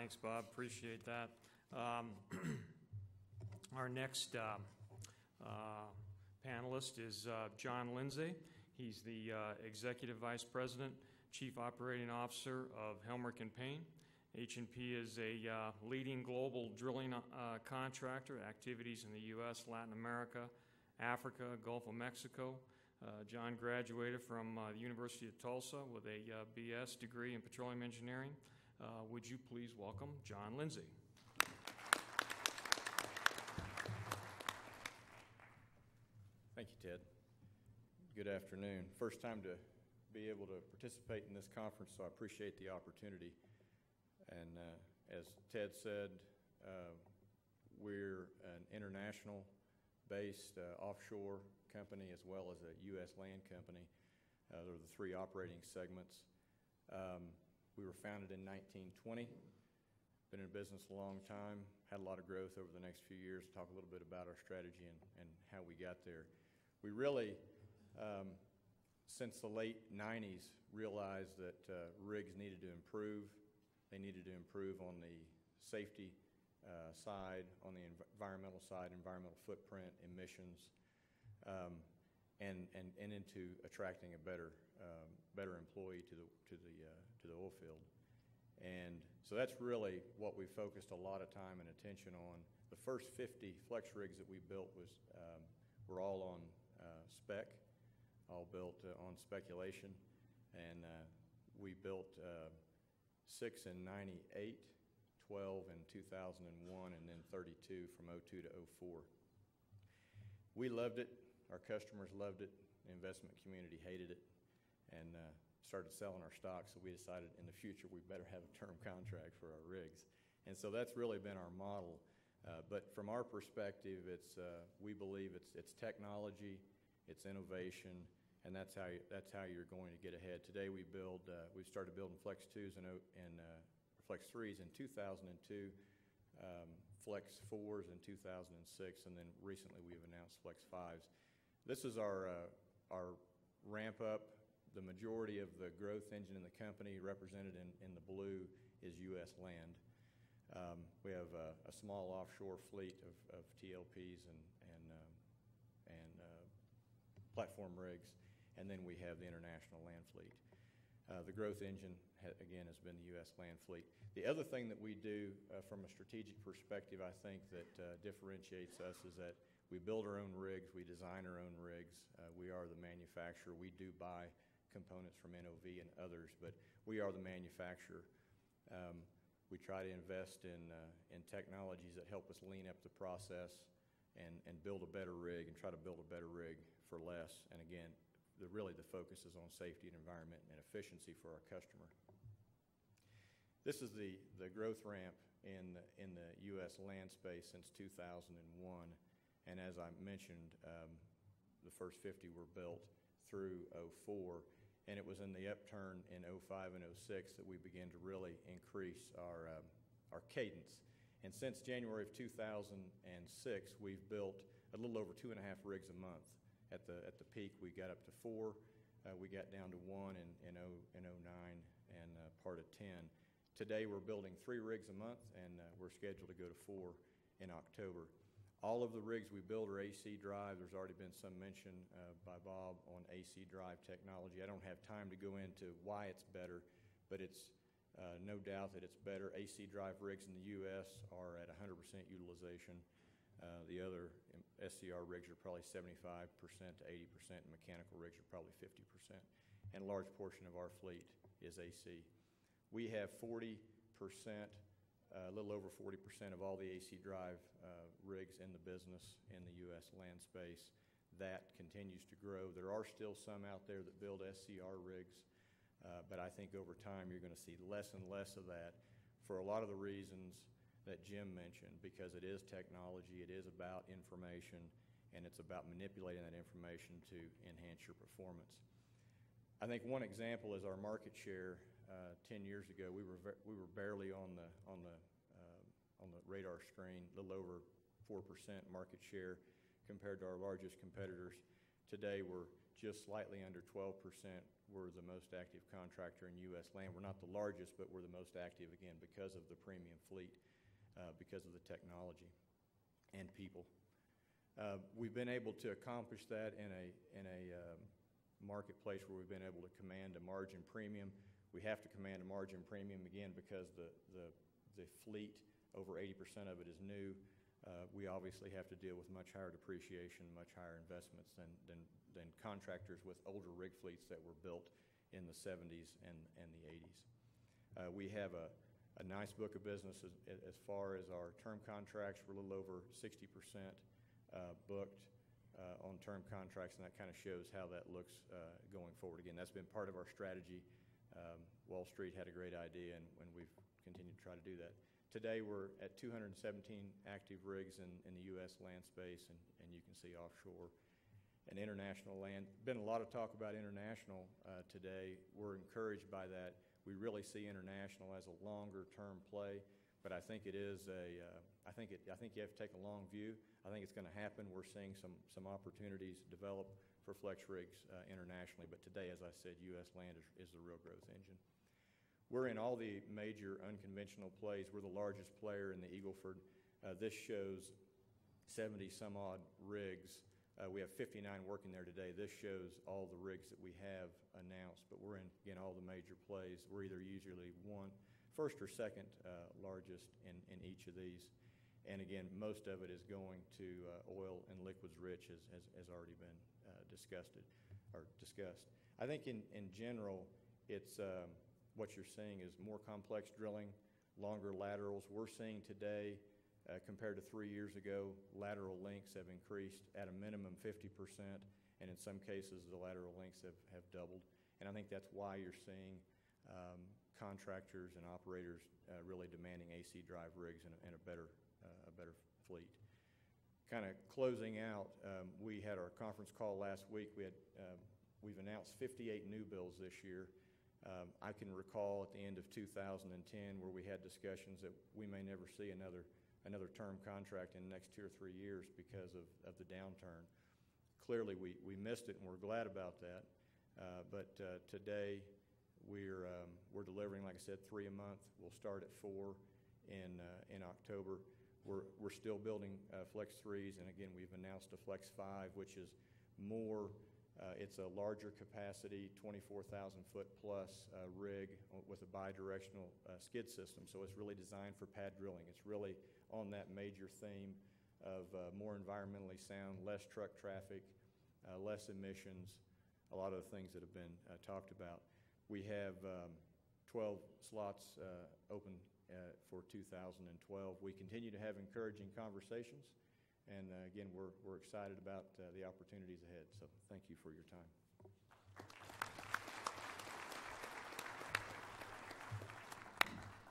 Thanks, Bob. Appreciate that. Our next panelist is John Lindsay. He's the Executive Vice President, Chief Operating Officer of Helmerich and Payne. H&P is a leading global drilling contractor, activities in the U.S., Latin America, Africa, Gulf of Mexico. John graduated from the University of Tulsa with a BS degree in petroleum engineering. Would you please welcome John Lindsay? Thank you, Ted. Good afternoon. First time to be able to participate in this conference, so I appreciate the opportunity. And as Ted said, we're an international-based offshore company as well as a U.S. land company. Those are the three operating segments. We were founded in 1920. Been in business a long time. Had a lot of growth over the next few years. Talk a little bit about our strategy and how we got there. We really, since the late 90s, realized that rigs needed to improve. They needed to improve on the safety side, on the environmental side, environmental footprint, emissions, and into attracting a better employee to the oil field. And so that's really what we focused a lot of time and attention on. The first 50 flex rigs that we built were all on spec, all built on speculation, and we built 6 in 98, 12 in 2001, and then 32 from 02 to 04. We loved it. Our customers loved it. The investment community hated it and started selling our stock, so we decided in the future we better have a term contract for our rigs. And so that's really been our model. But from our perspective, we believe it's technology, it's innovation, and that's how you're going to get ahead. Today we started building Flex 2s and Flex 3s in 2002, Flex 4s in 2006, and then recently we've announced Flex 5s. This is our ramp up. The majority of the growth engine in the company, represented in the blue, is U.S. land. We have a small offshore fleet of TLPs and platform rigs, and then we have the international land fleet. The growth engine, again, has been the U.S. land fleet. The other thing that we do from a strategic perspective, I think, that differentiates us is that we build our own rigs, we design our own rigs. We are the manufacturer. We do buy components from NOV and others, but we are the manufacturer. We try to invest in technologies that help us lean up the process and build a better rig, and try to build a better rig for less. And again, really the focus is on safety and environment and efficiency for our customer. This is the growth ramp in the U.S. land space since 2001. And as I mentioned, the first 50 were built through 04. And it was in the upturn in 05 and 06 that we began to really increase our cadence. And since January of 2006, we've built a little over 2.5 rigs a month. At the peak, we got up to 4. We got down to 1 in 09 and part of 10. Today, we're building 3 rigs a month, and we're scheduled to go to 4 in October. All of the rigs we build are AC drive. There's already been some mention by Bob on AC drive technology. I don't have time to go into why it's better, but it's no doubt that it's better. AC drive rigs in the U.S. are at 100% utilization. The other SCR rigs are probably 75% to 80%, and mechanical rigs are probably 50%. And a large portion of our fleet is AC. We have 40%, a little over 40% of all the AC drive rigs in the business in the U.S. land space. That continues to grow. There are still some out there that build SCR rigs, but I think over time you're going to see less and less of that for a lot of the reasons that Jim mentioned, because it is technology, it is about information, and it's about manipulating that information to enhance your performance. I think one example is our market share. 10 years ago, we were barely on the radar screen, a little over 4% market share compared to our largest competitors. Today, we're just slightly under 12%. We're the most active contractor in U.S. land. We're not the largest, but we're the most active, again, because of the premium fleet, because of the technology and people. We've been able to accomplish that in a marketplace where we've been able to command a margin premium. We have to command a margin premium, again, because the fleet, over 80% of it is new. We obviously have to deal with much higher depreciation, much higher investments than contractors with older rig fleets that were built in the 70s and the 80s. We have a nice book of business as far as our term contracts. We're a little over 60% booked on term contracts, and that kind of shows how that looks going forward. Again, that's been part of our strategy. Wall Street had a great idea, and we've continued to try to do that. Today, we're at 217 active rigs in the U.S. land space, and you can see offshore and international land. Been a lot of talk about international today. We're encouraged by that. We really see international as a longer-term play, but I think it is I think you have to take a long view. I think it's going to happen. We're seeing some opportunities develop for flex rigs internationally, but today, as I said, U.S. land is the real growth engine. We're in all the major unconventional plays. We're the largest player in the Eagle Ford. This shows 70-some-odd rigs. We have 59 working there today. This shows all the rigs that we have announced, but we're in, again, all the major plays. We're either usually first or second largest in each of these. And again, most of it is going to oil and liquids rich, as already been discussed. I think in general, it's what you're seeing is more complex drilling, longer laterals. We're seeing today, compared to 3 years ago, lateral lengths have increased at a minimum 50%, and in some cases the lateral lengths have doubled. And I think that's why you're seeing contractors and operators really demanding AC drive rigs and a better fleet. Kind of closing out, we had our conference call last week. We've announced 58 new builds this year. I can recall at the end of 2010 where we had discussions that we may never see another term contract in the next 2 or 3 years because of the downturn. Clearly, we missed it, and we're glad about that. But today, we're delivering, like I said, 3 a month. We'll start at 4 in October. We're still building Flex 3s, and again, we've announced a Flex 5, which is more. It's a larger capacity, 24,000-foot plus rig with a bidirectional skid system. So it's really designed for pad drilling. It's really on that major theme of more environmentally sound, less truck traffic, less emissions, a lot of the things that have been talked about. We have 12 slots open for 2012. We continue to have encouraging conversations. And again, we're excited about the opportunities ahead. So thank you for your time.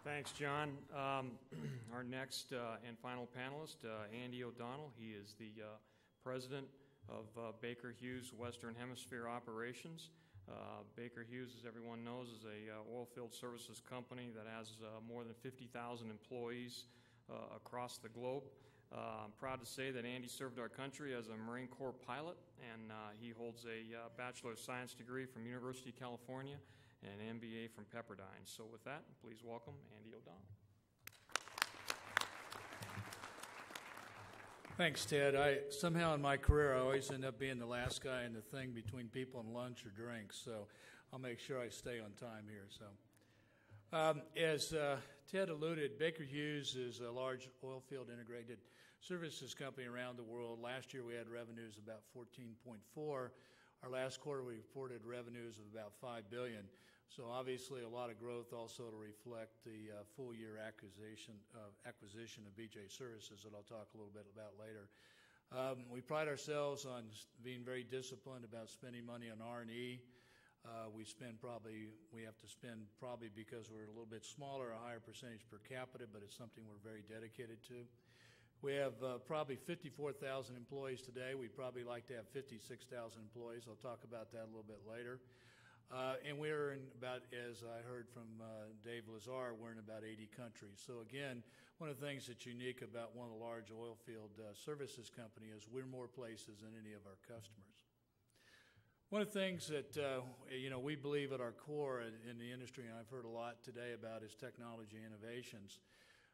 Thanks, John. Our next and final panelist, Andy O'Donnell. He is the president of Baker Hughes Western Hemisphere Operations. Baker Hughes, as everyone knows, is a oil field services company that has more than 50,000 employees across the globe. I'm proud to say that Andy served our country as a Marine Corps pilot, and he holds a Bachelor of Science degree from University of California and an MBA from Pepperdine. So with that, please welcome Andy O'Donnell. Thanks, Ted. Somehow in my career, I always end up being the last guy in the thing between people and lunch or drinks, so I'll make sure I stay on time here. So, as Ted alluded, Baker Hughes is a large oil field integrated services company around the world. Last year we had revenues of about 14.4. Our last quarter we reported revenues of about $5 billion. So obviously a lot of growth also to reflect the full year acquisition of BJ Services that I'll talk a little bit about later. We pride ourselves on being very disciplined about spending money on R&E. We have to spend probably because we're a little bit smaller, a higher percentage per capita, but it's something we're very dedicated to. We have probably 54,000 employees today. We'd probably like to have 56,000 employees. I'll talk about that a little bit later. And we're in about, as I heard from Dave Lazar, we're in about 80 countries. So again, one of the things that's unique about one of the large oil field services company is we're more places than any of our customers. One of the things that we believe at our core in the industry, and I've heard a lot today about, is technology innovations.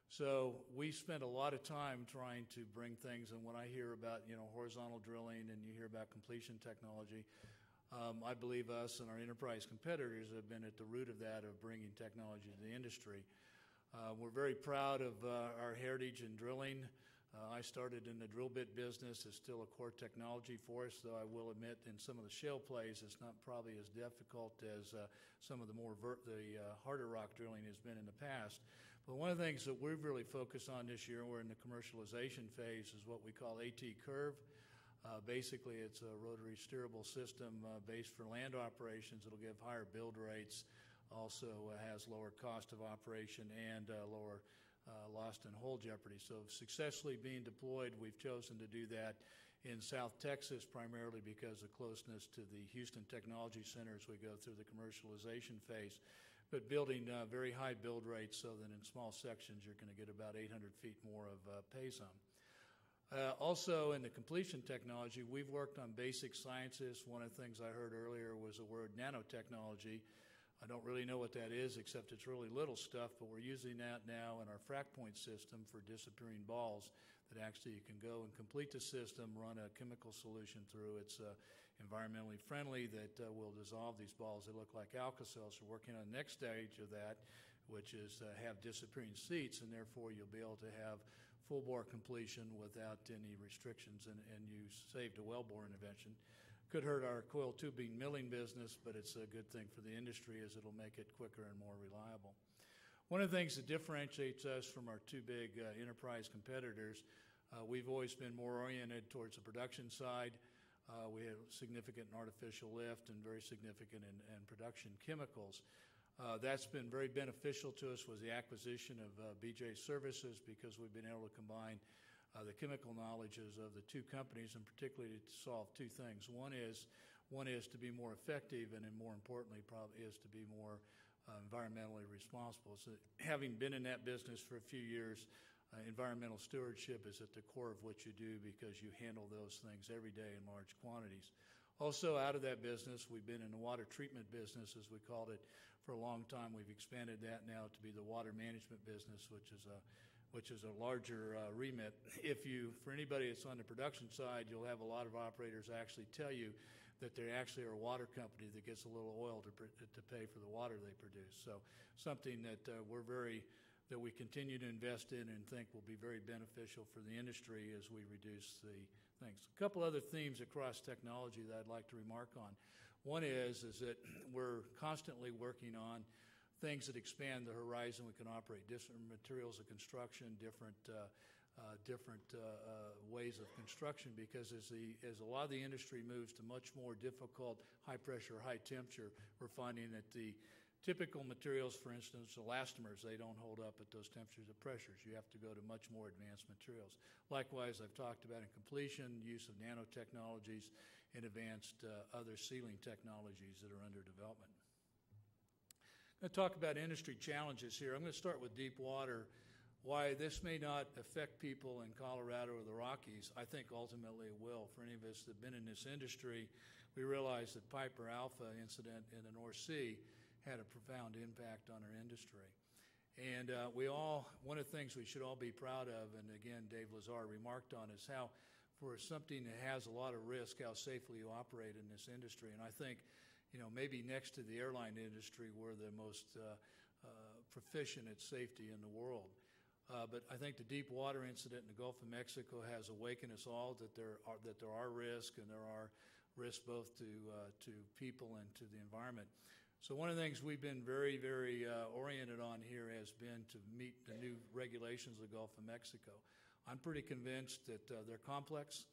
So we spend a lot of time trying to bring things, and when I hear about horizontal drilling and you hear about completion technology, I believe us and our enterprise competitors have been at the root of that, of bringing technology to the industry. We're very proud of our heritage in drilling. I started in the drill bit business. It's still a core technology for us, though I will admit in some of the shale plays it's not probably as difficult as some of the harder rock drilling has been in the past. But one of the things that we've really focused on this year, we're in the commercialization phase, is what we call AT Curve. Basically, it's a rotary steerable system based for land operations. It'll give higher build rates, also has lower cost of operation and lower lost and hole jeopardy. So successfully being deployed, we've chosen to do that in South Texas primarily because of closeness to the Houston Technology Center as we go through the commercialization phase, but building very high build rates so that in small sections you're going to get about 800 feet more of pay zone. Also in the completion technology, we've worked on basic sciences. One of the things I heard earlier was the word nanotechnology. I don't really know what that is, except it's really little stuff, but we're using that now in our frac point system for disappearing balls that actually you can go and complete the system, run a chemical solution through. It's environmentally friendly that will dissolve these balls. They look like Alka-Seltz. So we're working on the next stage of that, which is have disappearing seats, and therefore you'll be able to have full bore completion without any restrictions, and you saved a well bore intervention. Could hurt our coil tubing milling business, but it's a good thing for the industry as it'll make it quicker and more reliable. One of the things that differentiates us from our two big enterprise competitors, we've always been more oriented towards the production side. We have significant in artificial lift and very significant in production chemicals. That's been very beneficial to us was the acquisition of BJ Services, because we've been able to combine the chemical knowledges of the two companies, and particularly to solve two things. One is to be more effective, and then more importantly probably is to be more environmentally responsible. So having been in that business for a few years, environmental stewardship is at the core of what you do because you handle those things every day in large quantities. Also out of that business, we've been in the water treatment business, as we called it, for a long time. We've expanded that now to be the water management business, which is a larger remit. For anybody that's on the production side, you'll have a lot of operators actually tell you that they actually are a water company that gets a little oil to pay for the water they produce. So something that that we continue to invest in and think will be very beneficial for the industry as we reduce the things. A couple other themes across technology that I'd like to remark on. One is that we're constantly working on things that expand the horizon we can operate, different materials of construction, different ways of construction, because as a lot of the industry moves to much more difficult high pressure, high temperature, we're finding that the typical materials, for instance, elastomers, they don't hold up at those temperatures and pressures. You have to go to much more advanced materials. Likewise, I've talked about in completion, use of nanotechnologies and advanced other sealing technologies that are under development. I'm going to talk about industry challenges here. I'm going to start with deep water. Why this may not affect people in Colorado or the Rockies, I think ultimately it will. For any of us that have been in this industry, we realize that Piper Alpha incident in the North Sea had a profound impact on our industry. And one of the things we should all be proud of, and again, Dave Lazar remarked on, is how for something that has a lot of risk, how safely you operate in this industry. And I think, maybe next to the airline industry, we're the most proficient at safety in the world. But I think the deep water incident in the Gulf of Mexico has awakened us all that there are risks, and there are risks both to people and to the environment. So one of the things we've been very, very oriented on here has been to meet the new regulations of the Gulf of Mexico. I'm pretty convinced that they're complex.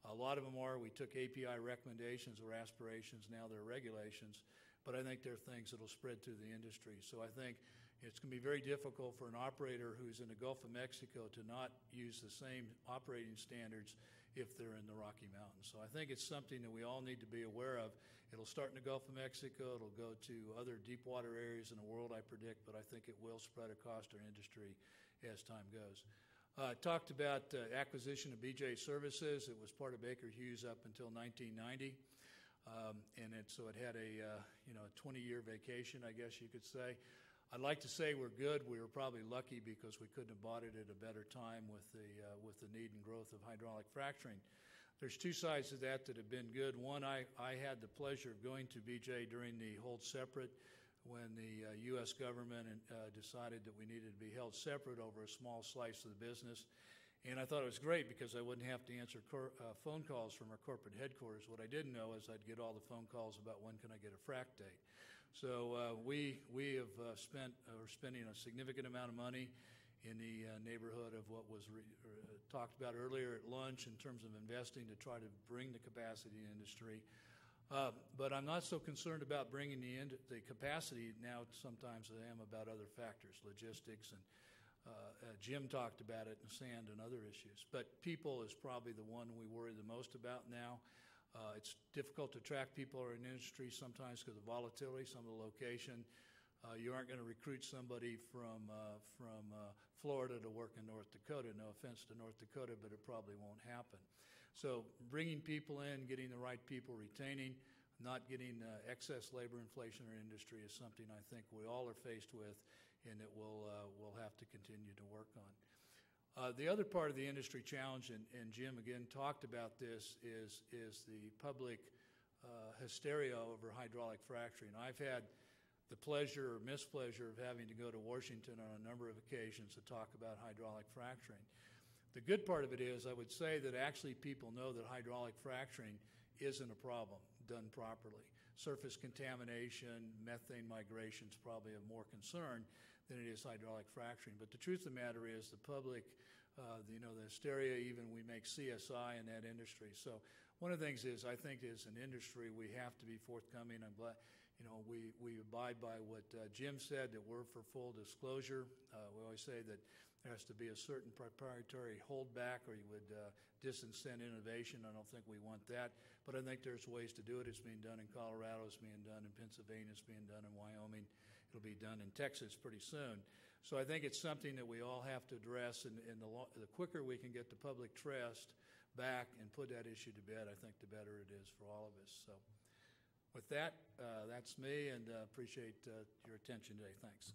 A lot of them are. We took API recommendations or aspirations, now they're regulations, but I think they're things that will spread through the industry. So I think it's going to be very difficult for an operator who's in the Gulf of Mexico to not use the same operating standards if they're in the Rocky Mountains. So I think it's something that we all need to be aware of. It'll start in the Gulf of Mexico. It'll go to other deep water areas in the world, I predict, but I think it will spread across our industry as time goes. Talked about acquisition of BJ Services. It was part of Baker Hughes up until 1990. So it had a 20-year vacation, I guess you could say. I'd like to say we're good. We were probably lucky because we couldn't have bought it at a better time with the need and growth of hydraulic fracturing. There's two sides to that have been good. One, I had the pleasure of going to BJ during the hold separate when the U.S. government decided that we needed to be held separate over a small slice of the business. And I thought it was great because I wouldn't have to answer phone calls from our corporate headquarters. What I didn't know is I'd get all the phone calls about when can I get a frac date. So we have spending a significant amount of money in the neighborhood of what was talked about earlier at lunch in terms of investing to try to bring the capacity in the industry. But I'm not so concerned about bringing the capacity now sometimes as I am about other factors, logistics, and Jim talked about it, and sand and other issues. But people is probably the one we worry the most about now. It's difficult to track people in an industry sometimes because of volatility, some of the location. You aren't going to recruit somebody from Florida to work in North Dakota. No offense to North Dakota, but it probably won't happen. So bringing people in, getting the right people, retaining, not getting excess labor inflation in our industry is something I think we all are faced with and that we'll have to continue to work on. The other part of the industry challenge, and Jim again talked about this, is the public hysteria over hydraulic fracturing. I've had the pleasure or mispleasure of having to go to Washington on a number of occasions to talk about hydraulic fracturing. The good part of it is I would say that actually people know that hydraulic fracturing isn't a problem done properly. Surface contamination, methane migration is probably of more concern than it is hydraulic fracturing. But the truth of the matter is the public, the hysteria, even we make CSI in that industry. So one of the things is I think as an industry we have to be forthcoming. I'm glad, we abide by what Jim said, that we're for full disclosure. We always say that there has to be a certain proprietary holdback or you would disincent innovation. I don't think we want that. But I think there's ways to do it. It's being done in Colorado. It's being done in Pennsylvania. It's being done in Wyoming. It'll be done in Texas pretty soon. So I think it's something that we all have to address, and the quicker we can get the public trust back and put that issue to bed, I think the better it is for all of us. So with that, that's me, and appreciate your attention today. Thanks.